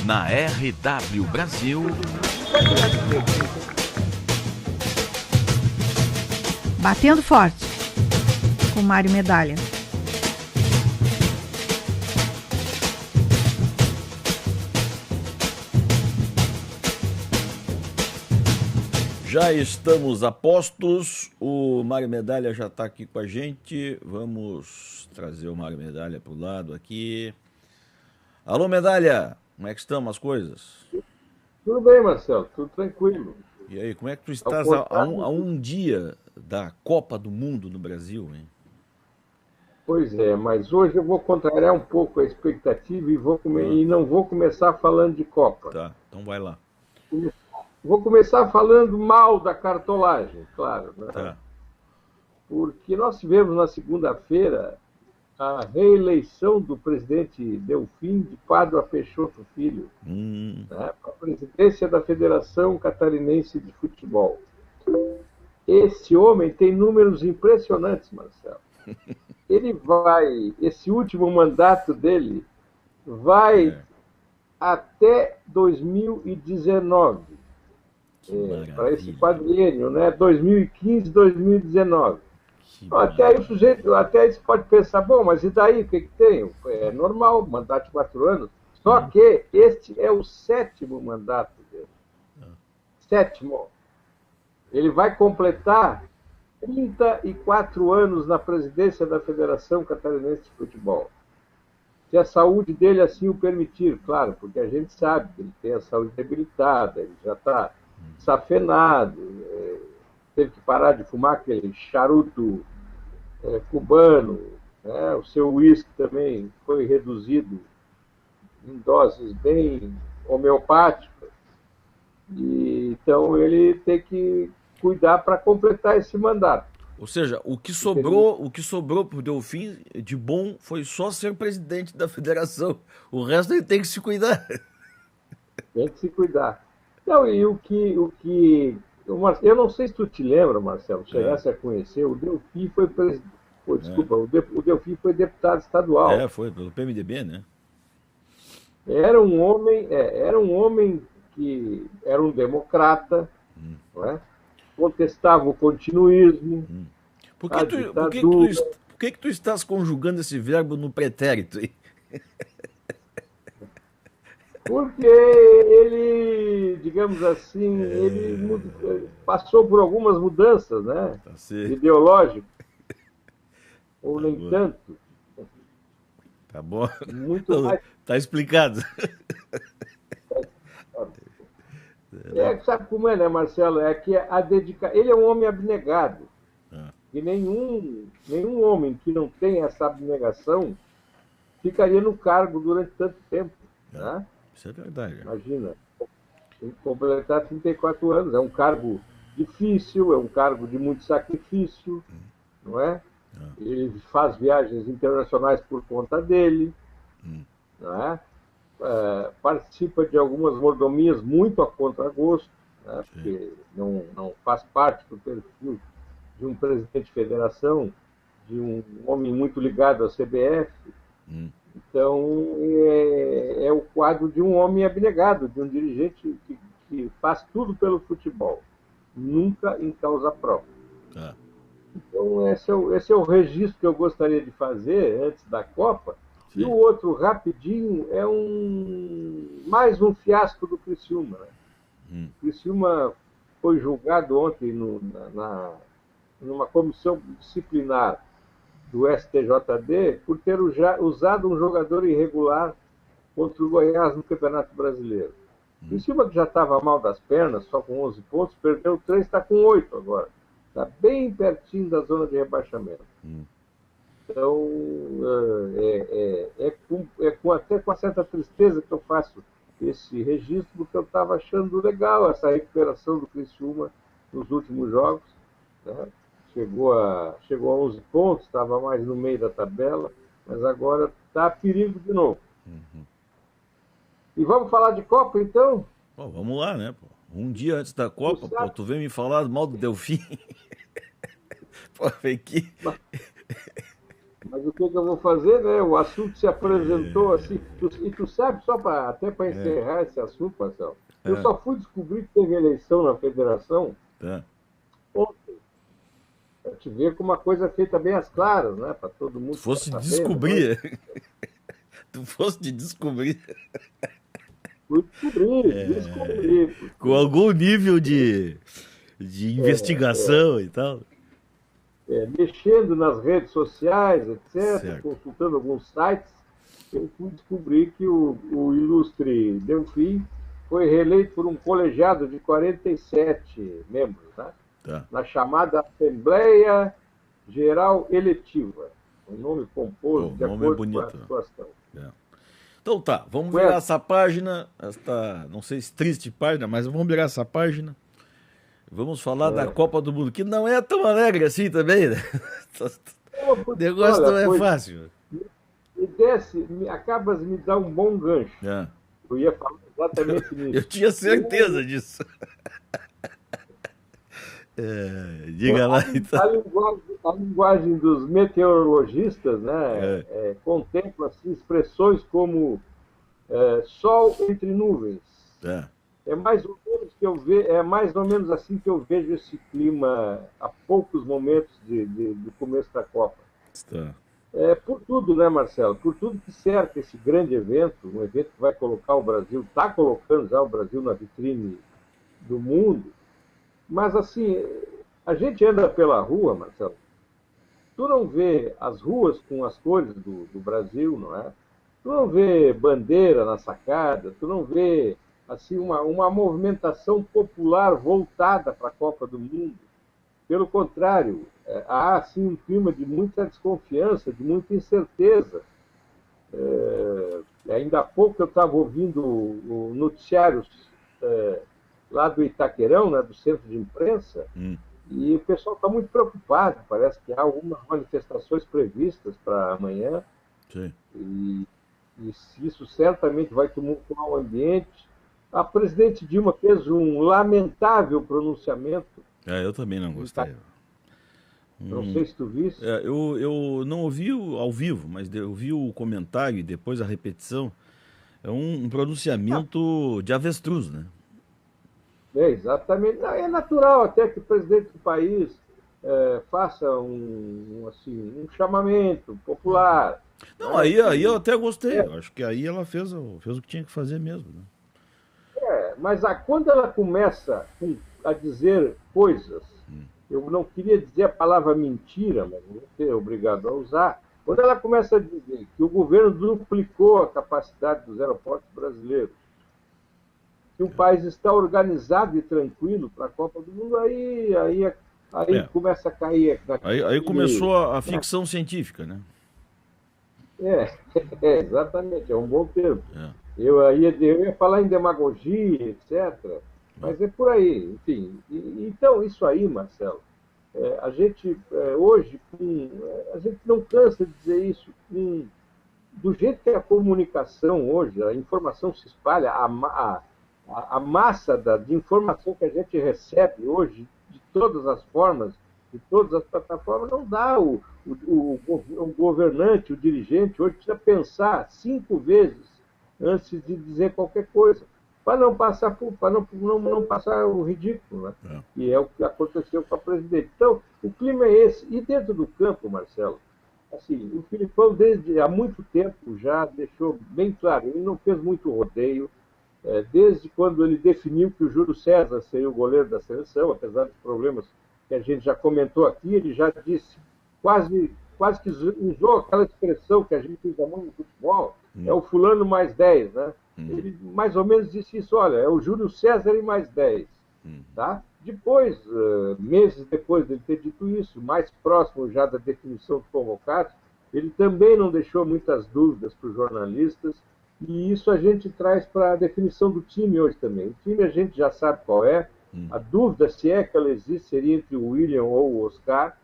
Na RW Brasil. Batendo forte, com Mário Medalha. Já estamos a postos, o Mário Medalha já está aqui com a gente. Vamos trazer o Mário Medalha para o lado aqui. Alô, Medalha, como é que estão as coisas? Tudo bem, Marcelo, tudo tranquilo. E aí, como é que tu estás a um dia da Copa do Mundo no Brasil, hein? Pois é, mas hoje eu vou contrariar um pouco a expectativa e não vou começar falando de Copa. Tá, então vai lá. Vou começar falando mal da cartolagem, claro. Né? Tá. Porque nós tivemos na segunda-feira a reeleição do presidente Delfim de Pádua Peixoto Filho, né, para a presidência da Federação Catarinense de Futebol. Esse homem tem números impressionantes, Marcelo. Esse último mandato dele vai até 2019, para esse quadriênio, né? 2015, 2019. Até aí o sujeito, até aí você pode pensar, bom, mas e daí, o que tem? É normal, mandato de 4 anos. Só que este é o 7º mandato dele. 7º. Ele vai completar 34 anos na presidência da Federação Catarinense de Futebol. Se a saúde dele assim o permitir, claro, porque a gente sabe que ele tem a saúde debilitada, ele já está safenado, teve que parar de fumar aquele charuto cubano, né? O seu uísque também foi reduzido em doses bem homeopáticas, e então ele tem que cuidar para completar esse mandato. Ou seja, o que sobrou pro Delfim de bom foi só ser presidente da federação. O resto ele tem que se cuidar. Tem que se cuidar. Não, e eu não sei se tu te lembra, Marcelo, chegasse a conhecer, o Delfim foi presidente. O Delfim foi deputado estadual. Foi pelo PMDB, né? Era um homem que era um democrata, não é? Contestava o continuismo. Por que tu estás conjugando esse verbo no pretérito? Porque ele, digamos assim, ele passou por algumas mudanças, né? Ideológicas. Ou nem tanto. Tá bom. Muito mais. Tá explicado. Sabe como é, né, Marcelo? É que ele é um homem abnegado. E nenhum homem que não tem essa abnegação ficaria no cargo durante tanto tempo. Né? Isso é verdade. Imagina, tem que completar 34 anos. É um cargo difícil, é um cargo de muito sacrifício, não é? Ele faz viagens internacionais por conta dele, não é? Participa de algumas mordomias muito a contragosto, né? Porque não faz parte do perfil de um presidente de federação, de um homem muito ligado à CBF. Então, é o quadro de um homem abnegado, de um dirigente que faz tudo pelo futebol, nunca em causa própria. Então, esse é o registro que eu gostaria de fazer antes da Copa. Sim. E o outro, rapidinho, é mais um fiasco do Criciúma. Né? O Criciúma foi julgado ontem numa comissão disciplinar do STJD por ter usado um jogador irregular contra o Goiás no Campeonato Brasileiro. O Criciúma, que já estava mal das pernas, só com 11 pontos, perdeu 3, está com 8 agora. Está bem pertinho da zona de rebaixamento. Então, até com uma certa tristeza que eu faço esse registro, porque eu estava achando legal essa recuperação do Criciúma nos últimos jogos. Né? Chegou a 11 pontos, estava mais no meio da tabela, mas agora está a perigo de novo. E vamos falar de Copa, então? Bom, vamos lá, né? Pô. Um dia antes da Copa, tu vem me falar mal do Delfim. Pô, vem aqui. Mas o que que eu vou fazer, né? O assunto se apresentou assim. E tu sabe, até para encerrar esse assunto, Marcelo, eu só fui descobrir que teve eleição na federação Tá. ontem. Para te ver como uma coisa feita bem às claras, né? Para todo mundo Tu fosse ficar sabendo, descobrir. né? Tu fosse descobrir. Fui descobrir. Com algum nível de investigação e tal. Mexendo nas redes sociais, etc., Certo. consultando alguns sites, eu fui descobrir que o ilustre Delfim foi reeleito por um colegiado de 47 membros, né? Tá. Na chamada Assembleia Geral Eletiva. Um nome composto Pô, de o nome é acordo com a bonito. situação. É. Então tá, vamos Ué. virar essa página, esta, não sei se triste página, mas vamos virar essa página. Vamos falar da Copa do Mundo, que não é tão alegre assim também, né? O negócio Olha, não é pois, fácil. acabas de me dar um bom gancho. É. Eu ia falar exatamente Eu nisso. tinha certeza disso. Diga lá então. A linguagem dos meteorologistas, né, contempla assim, expressões como sol entre nuvens. É mais ou menos é mais ou menos assim que eu vejo esse clima há poucos momentos do começo da Copa. Tá. Por tudo, né, Marcelo? Por tudo que cerca esse grande evento, um evento que vai colocar o Brasil, está colocando já o Brasil na vitrine do mundo. Mas assim, a gente anda pela rua, Marcelo, tu não vê as ruas com as cores do Brasil, não é? Tu não vê bandeira na sacada, tu não vê assim uma movimentação popular voltada para a Copa do Mundo. Pelo contrário, há assim um clima de muita desconfiança, de muita incerteza. Ainda há pouco eu estava ouvindo noticiários lá do Itaquerão, né, do centro de imprensa, e o pessoal está muito preocupado. Parece que há algumas manifestações previstas para amanhã. Sim. E isso certamente vai tumultuar o ambiente. A presidente Dilma fez um lamentável pronunciamento. Eu também não gostei. Não sei se tu viste. Eu não ouvi ao vivo, mas eu vi o comentário e depois a repetição. É um pronunciamento de avestruz, né? Exatamente. Não, é natural até que o presidente do país faça um chamamento popular. Não, aí eu até gostei. Eu acho que aí ela fez o que tinha que fazer mesmo. Né? Mas quando ela começa a dizer coisas, eu não queria dizer a palavra mentira, mas vou ser obrigado a usar. Quando ela começa a dizer que o governo duplicou a capacidade dos aeroportos brasileiros, que o país está organizado e tranquilo para a Copa do Mundo, aí começa a cair. Aí começou a ficção científica, né? Exatamente, é um bom termo. Eu ia falar em demagogia, etc. Mas é por aí, enfim. Então, isso aí, Marcelo, a gente hoje, a gente não cansa de dizer isso, do jeito que a comunicação hoje, a informação se espalha, a massa de informação que a gente recebe hoje, de todas as formas, de todas as plataformas, não dá. O governante, o dirigente, hoje precisa pensar 5 vezes antes de dizer qualquer coisa, para não passar não passar o ridículo, né? E é o que aconteceu com a presidente. Então, o clima é esse. E dentro do campo, Marcelo, assim, o Filipão, desde há muito tempo, já deixou bem claro, ele não fez muito rodeio, desde quando ele definiu que o Júlio César seria o goleiro da seleção, apesar dos problemas que a gente já comentou aqui, ele já disse, quase que usou aquela expressão que a gente usa muito no futebol, é o fulano mais 10, né? Ele mais ou menos disse isso, olha, é o Júlio César e mais 10. Tá? Depois, meses depois dele ter dito isso, mais próximo já da definição dos convocados, ele também não deixou muitas dúvidas para os jornalistas, e isso a gente traz para a definição do time hoje também. O time a gente já sabe qual é, a dúvida, se é que ela existe, seria entre o William ou o Oscar,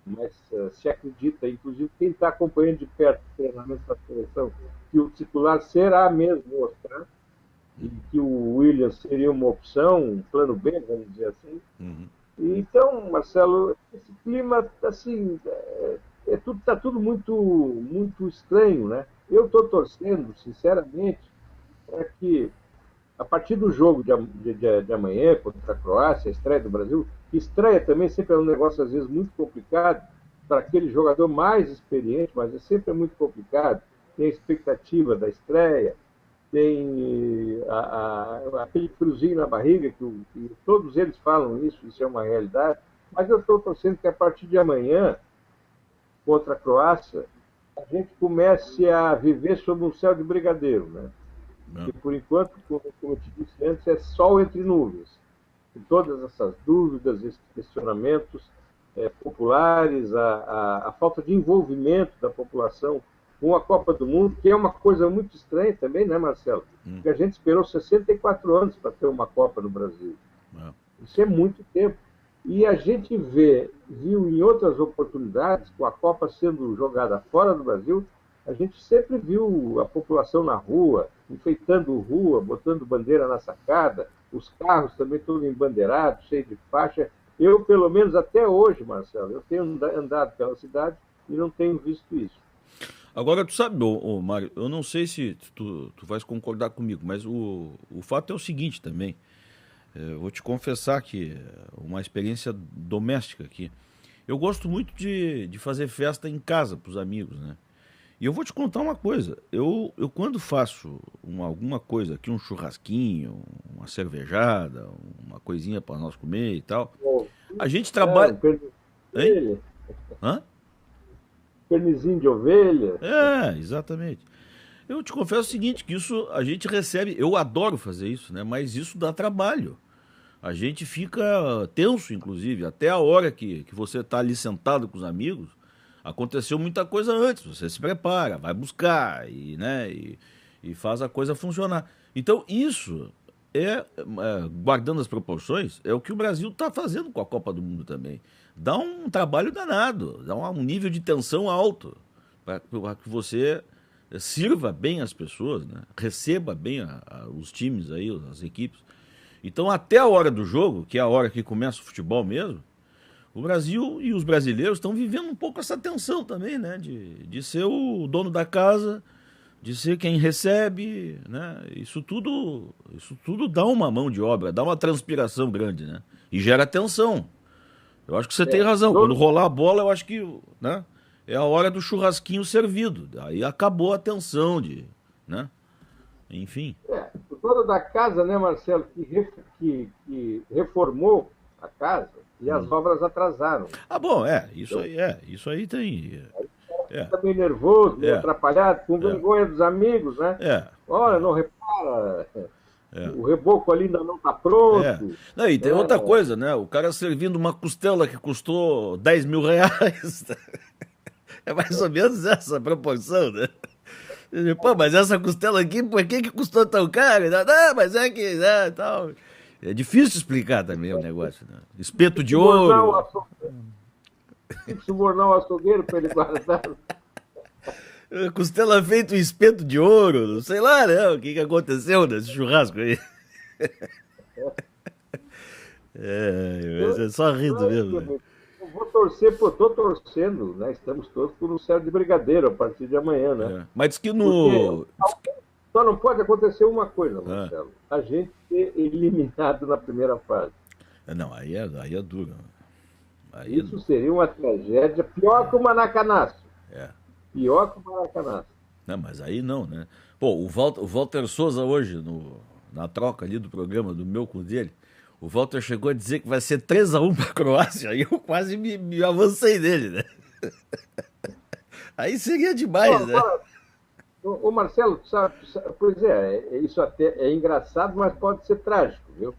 mas se acredita, inclusive quem está acompanhando de perto o treinamento da seleção, que o titular será mesmo o Oscar, e que o William seria uma opção, um plano B, vamos dizer assim. Então, Marcelo, esse clima, assim, Tá tudo muito estranho, né? Eu estou torcendo, sinceramente, para que, a partir do jogo de amanhã contra a Croácia, a estreia do Brasil, que estreia também sempre é um negócio, às vezes, muito complicado para aquele jogador mais experiente, mas sempre é muito complicado. Tem a expectativa da estreia, tem aquele friozinho na barriga, que todos eles falam isso é uma realidade, mas eu estou torcendo que a partir de amanhã, contra a Croácia, a gente comece a viver sob um céu de brigadeiro, né? Que por enquanto, como eu te disse antes, é sol entre nuvens. E todas essas dúvidas, esses questionamentos populares, a falta de envolvimento da população com a Copa do Mundo, que é uma coisa muito estranha também, né, Marcelo? Porque a gente esperou 64 anos para ter uma Copa no Brasil. Isso é muito tempo. E a gente viu em outras oportunidades, com a Copa sendo jogada fora do Brasil, a gente sempre viu a população na rua, enfeitando rua, botando bandeira na sacada, os carros também todos embandeirados, cheios de faixa. Eu, pelo menos até hoje, Marcelo, eu tenho andado pela cidade e não tenho visto isso. Agora, tu sabe, Mário, eu não sei se tu vais concordar comigo, mas o fato é o seguinte também. Eu vou te confessar que uma experiência doméstica aqui. Eu gosto muito de fazer festa em casa para os amigos, né? E eu vou te contar uma coisa. Eu quando faço alguma coisa aqui, um churrasquinho, uma cervejada, uma coisinha para nós comer e tal, a gente trabalha... Hein? Hã? Pernizinho de ovelha. Exatamente. Eu te confesso o seguinte, que isso a gente recebe, eu adoro fazer isso, né? Mas isso dá trabalho. A gente fica tenso, inclusive, até a hora que você está ali sentado com os amigos, aconteceu muita coisa antes, você se prepara, vai buscar e faz a coisa funcionar. Então isso guardando as proporções, é o que o Brasil está fazendo com a Copa do Mundo também. Dá um trabalho danado, dá um nível de tensão alto, para que você sirva bem as pessoas, né? Receba bem os times aí, as equipes. Então, até a hora do jogo, que é a hora que começa o futebol mesmo, o Brasil e os brasileiros estão vivendo um pouco essa tensão também, né? De ser o dono da casa, de ser quem recebe, né? Isso tudo dá uma mão de obra, dá uma transpiração grande, né? E gera tensão. Eu acho que você tem razão. Quando rolar a bola, eu acho que, né? É a hora do churrasquinho servido. Aí acabou a tensão né? Enfim. O dono da casa, né, Marcelo, que reformou a casa e as obras atrasaram. Ah, bom, isso aí tem. Fica meio nervoso, meio atrapalhado, com vergonha dos amigos, né? Olha, não repara. O reboco ali ainda não está pronto. Não, e tem outra coisa, né? O cara servindo uma costela que custou 10 mil reais. É mais ou menos essa proporção, né? Pô, mas essa costela aqui, por que custou tão caro? Não, mas é que... tal. É difícil explicar também o negócio, né? Espeto de ouro. Subornar o açougueiro para ele guardar. Costela feita em espeto de ouro, não sei lá, né? O que aconteceu nesse churrasco aí. Mas é só rindo mesmo. Né? Eu vou torcer, estou torcendo, né? Estamos todos por um céu de brigadeiro a partir de amanhã, né? Mas diz que no... Só não pode acontecer uma coisa, Marcelo. A gente ser eliminado na primeira fase. Não, aí é duro. Isso seria uma tragédia pior que o Maracanaço. Pior que o Maracanaço. Não, mas aí não, né? Pô, o Walter Souza hoje, na troca ali do programa, do meu com o dele, o Walter chegou a dizer que vai ser 3-1 para a Croácia, aí eu quase me avancei nele, né? Aí seria demais, né? Ô Marcelo, sabe, pois isso até é engraçado, mas pode ser trágico, viu?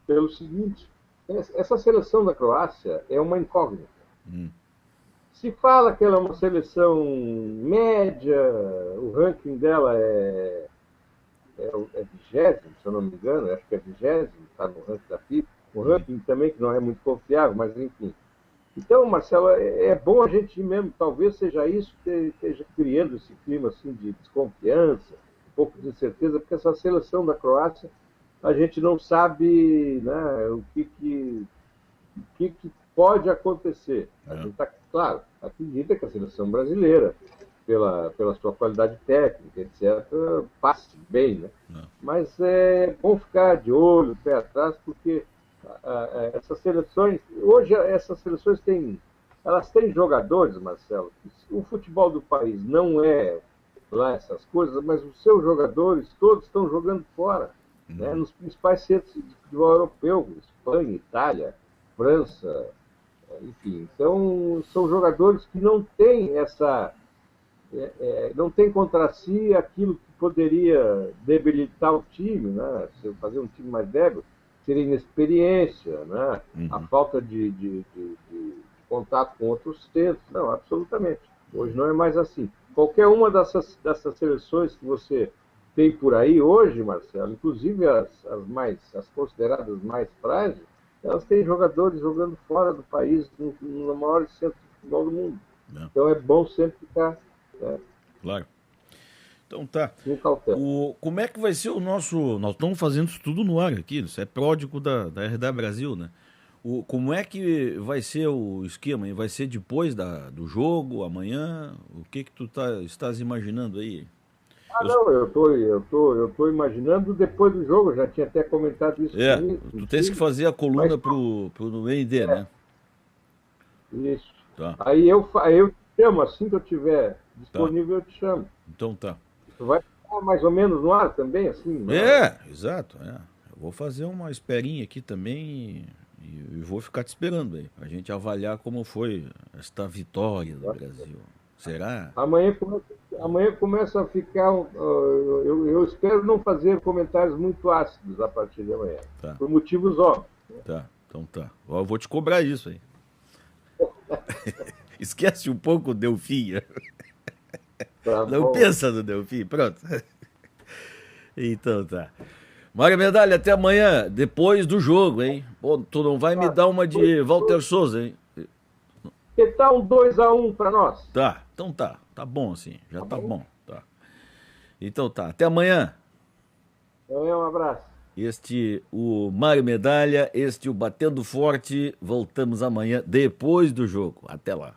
Pelo seguinte, essa seleção da Croácia é uma incógnita. Se fala que ela é uma seleção média, o ranking dela é 20º, se eu não me engano, acho que é 20º, está no ranking da FIFA. O ranking também que não é muito confiável, mas enfim. Então, Marcelo, é bom a gente mesmo, talvez seja isso que esteja criando esse clima assim, de desconfiança, um pouco de incerteza, porque essa seleção da Croácia, a gente não sabe, né, o que pode acontecer. A gente está claro, acredita que a seleção brasileira, pela sua qualidade técnica, etc., passe bem, né? Mas é bom ficar de olho, pé atrás, porque essas seleções, hoje essas seleções elas têm jogadores, Marcelo. O futebol do país não é lá essas coisas, mas os seus jogadores todos estão jogando fora, né? Nos principais centros de futebol europeu, Espanha, Itália, França, enfim. Então, são jogadores que não têm não tem contra si aquilo que poderia debilitar o time, né? Fazer um time mais débil, seria inexperiência, né? A falta de contato com outros centros. Não, absolutamente. Hoje não é mais assim. Qualquer uma dessas seleções que você tem por aí hoje, Marcelo, inclusive as consideradas mais frágeis, elas têm jogadores jogando fora do país, no maior centro de futebol do mundo. Então é bom sempre ficar... Claro. Então tá. com cautela. Como é que vai ser o nosso... Nós estamos fazendo isso tudo no ar aqui, isso é pródigo da RDA Brasil, né? Como é que vai ser o esquema? Vai ser depois do jogo, amanhã? O que tu estás imaginando aí? Não, eu tô imaginando depois do jogo, já tinha até comentado isso. Tu tens que fazer a coluna pro ND, né? Isso. Tá. Aí eu te chamo, assim que eu tiver disponível, eu te chamo. Então tá. Tu vai ficar mais ou menos no ar também, assim? Né? Exato. Eu vou fazer uma esperinha aqui também e vou ficar te esperando aí, pra gente avaliar como foi esta vitória do Brasil. Será? Amanhã começa a ficar... eu espero não fazer comentários muito ácidos a partir de amanhã. Tá. Por motivos óbvios. Tá, então tá. Eu vou te cobrar isso aí. Esquece um pouco o Delfim. Tá Não bom. pensa no Delfim, pronto. Então tá. Mário Medalha, até amanhã, depois do jogo, hein? Pô, tu não vai me dar uma de Walter Souza, hein? Que tal um 2-1 para nós? Tá, então tá. Tá bom assim, já tá bom. Tá. Então tá, até amanhã. Um abraço. O Mário Medalha, o Batendo Forte. Voltamos amanhã, depois do jogo. Até lá.